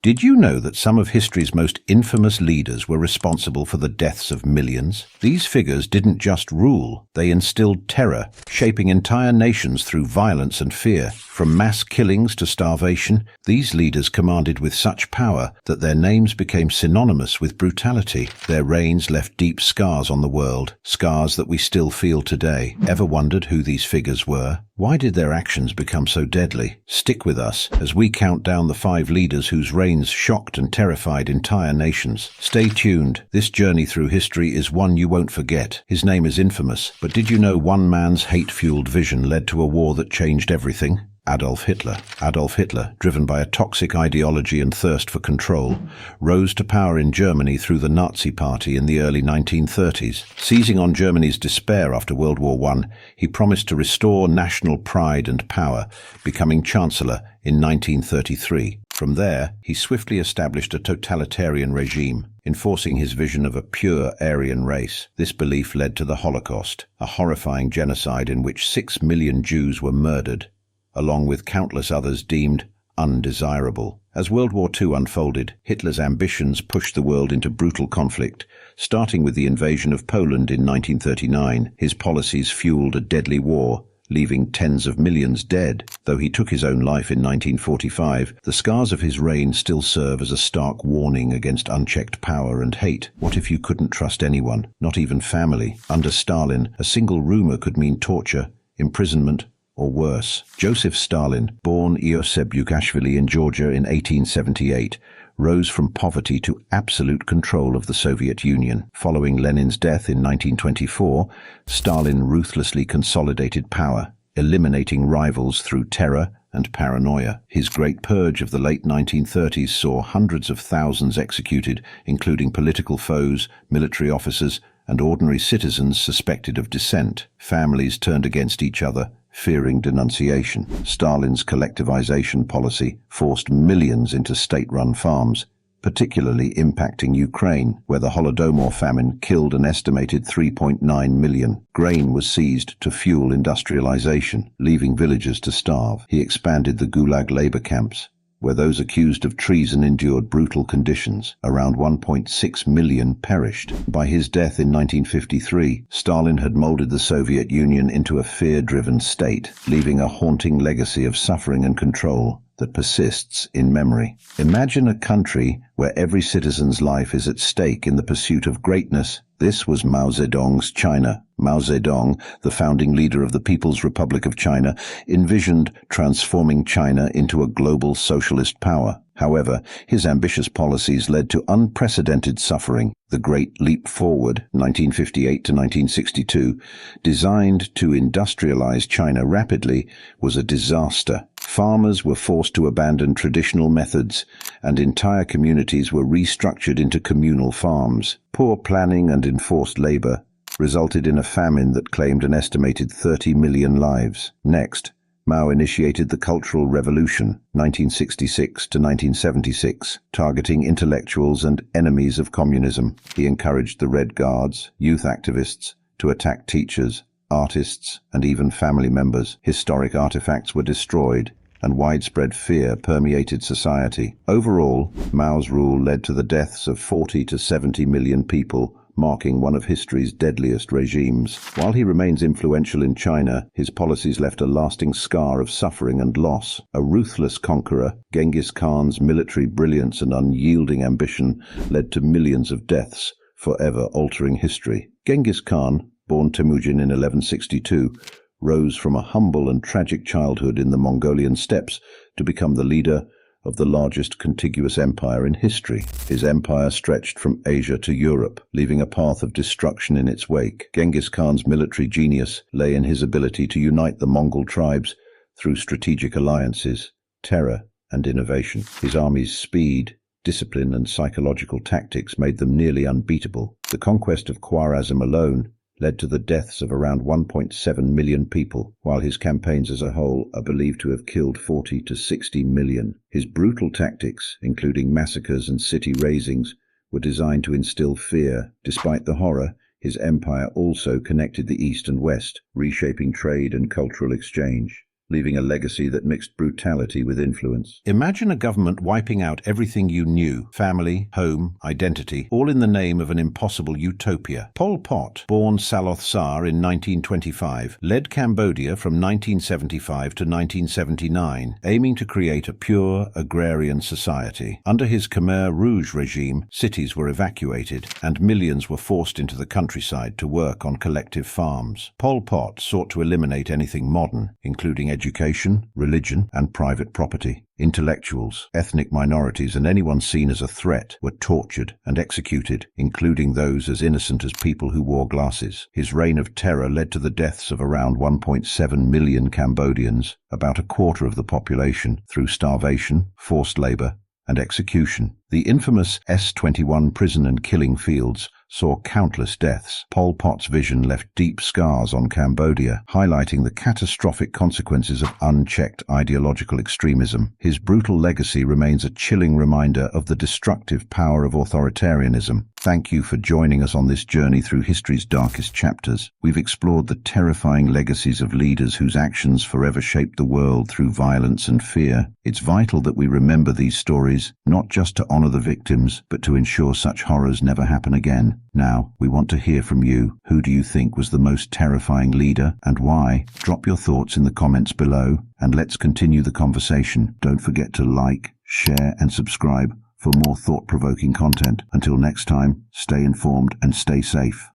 Did you know that some of history's most infamous leaders were responsible for the deaths of millions? These figures didn't just rule, they instilled terror, shaping entire nations through violence and fear. From mass killings to starvation, these leaders commanded with such power that their names became synonymous with brutality. Their reigns left deep scars on the world, scars that we still feel today. Ever wondered who these figures were? Why did their actions become so deadly? Stick with us as we count down the 5 leaders whose reigns shocked and terrified entire nations. Stay tuned. This journey through history is one you won't forget. His name is infamous, but did you know one man's hate-fueled vision led to a war that changed everything? Adolf Hitler. Adolf Hitler, driven by a toxic ideology and thirst for control, rose to power in Germany through the Nazi Party in the early 1930s. Seizing on Germany's despair after World War I, he promised to restore national pride and power, becoming Chancellor in 1933. From there, he swiftly established a totalitarian regime, enforcing his vision of a pure Aryan race. This belief led to the Holocaust, a horrifying genocide in which 6 million Jews were murdered, along with countless others deemed undesirable. As World War II unfolded, Hitler's ambitions pushed the world into brutal conflict. Starting with the invasion of Poland in 1939, his policies fueled a deadly war, leaving tens of millions dead. Though he took his own life in 1945, the scars of his reign still serve as a stark warning against unchecked power and hate. What if you couldn't trust anyone, not even family? Under Stalin, a single rumor could mean torture, imprisonment, or worse. Joseph Stalin, born Ioseb Yugashvili in Georgia in 1878, rose from poverty to absolute control of the Soviet Union. Following Lenin's death in 1924, Stalin ruthlessly consolidated power, eliminating rivals through terror and paranoia. His Great Purge of the late 1930s saw hundreds of thousands executed, including political foes, military officers, and ordinary citizens suspected of dissent. Families turned against each other, fearing denunciation. Stalin's collectivization policy forced millions into state-run farms, particularly impacting Ukraine, where the Holodomor famine killed an estimated 3.9 million. Grain was seized to fuel industrialization, leaving villagers to starve. He expanded the Gulag labor camps, where those accused of treason endured brutal conditions. Around 1.6 million perished. By his death in 1953, Stalin had molded the Soviet Union into a fear-driven state, leaving a haunting legacy of suffering and control that persists in memory. Imagine a country where every citizen's life is at stake in the pursuit of greatness. This was Mao Zedong's China. Mao Zedong, the founding leader of the People's Republic of China, envisioned transforming China into a global socialist power. However, his ambitious policies led to unprecedented suffering. The Great Leap Forward, 1958 to 1962, designed to industrialize China rapidly, was a disaster. Farmers were forced to abandon traditional methods, and entire communities were restructured into communal farms. Poor planning and enforced labor resulted in a famine that claimed an estimated 30 million lives. Next, Mao initiated the Cultural Revolution, 1966 to 1976, targeting intellectuals and enemies of communism. He encouraged the Red Guards, youth activists, to attack teachers, artists, and even family members. Historic artifacts were destroyed, and widespread fear permeated society. Overall, Mao's rule led to the deaths of 40 to 70 million people, marking one of history's deadliest regimes. While he remains influential in China, his policies left a lasting scar of suffering and loss. A ruthless conqueror, Genghis Khan's military brilliance and unyielding ambition led to millions of deaths, forever altering history. Genghis Khan, born Temujin in 1162, rose from a humble and tragic childhood in the Mongolian steppes to become the leader of the largest contiguous empire in history. His empire stretched from Asia to Europe, leaving a path of destruction in its wake. Genghis Khan's military genius lay in his ability to unite the Mongol tribes through strategic alliances, terror, and innovation. His army's speed, discipline, and psychological tactics made them nearly unbeatable. The conquest of Khwarezm alone led to the deaths of around 1.7 million people, while his campaigns as a whole are believed to have killed 40 to 60 million. His brutal tactics, including massacres and city razings, were designed to instill fear. Despite the horror, his empire also connected the East and West, reshaping trade and cultural exchange. leaving a legacy that mixed brutality with influence. Imagine a government wiping out everything you knew, family, home, identity, all in the name of an impossible utopia. Pol Pot, born Saloth Sar in 1925, led Cambodia from 1975 to 1979, aiming to create a pure, agrarian society. Under his Khmer Rouge regime, cities were evacuated, and millions were forced into the countryside to work on collective farms. Pol Pot sought to eliminate anything modern, including education, religion, and private property. Intellectuals, ethnic minorities, and anyone seen as a threat were tortured and executed, including those as innocent as people who wore glasses. His reign of terror led to the deaths of around 1.7 million Cambodians, about a quarter of the population, through starvation, forced labor, and execution. The infamous S-21 prison and killing fields saw countless deaths. Pol Pot's vision left deep scars on Cambodia, highlighting the catastrophic consequences of unchecked ideological extremism. His brutal legacy remains a chilling reminder of the destructive power of authoritarianism. Thank you for joining us on this journey through history's darkest chapters. We've explored the terrifying legacies of leaders whose actions forever shaped the world through violence and fear. It's vital that we remember these stories, not just to honor the victims, but to ensure such horrors never happen again. Now, we want to hear from you. Who do you think was the most terrifying leader, and why? Drop your thoughts in the comments below, and let's continue the conversation. Don't forget to like, share, and subscribe for more thought-provoking content. Until next time, stay informed and stay safe.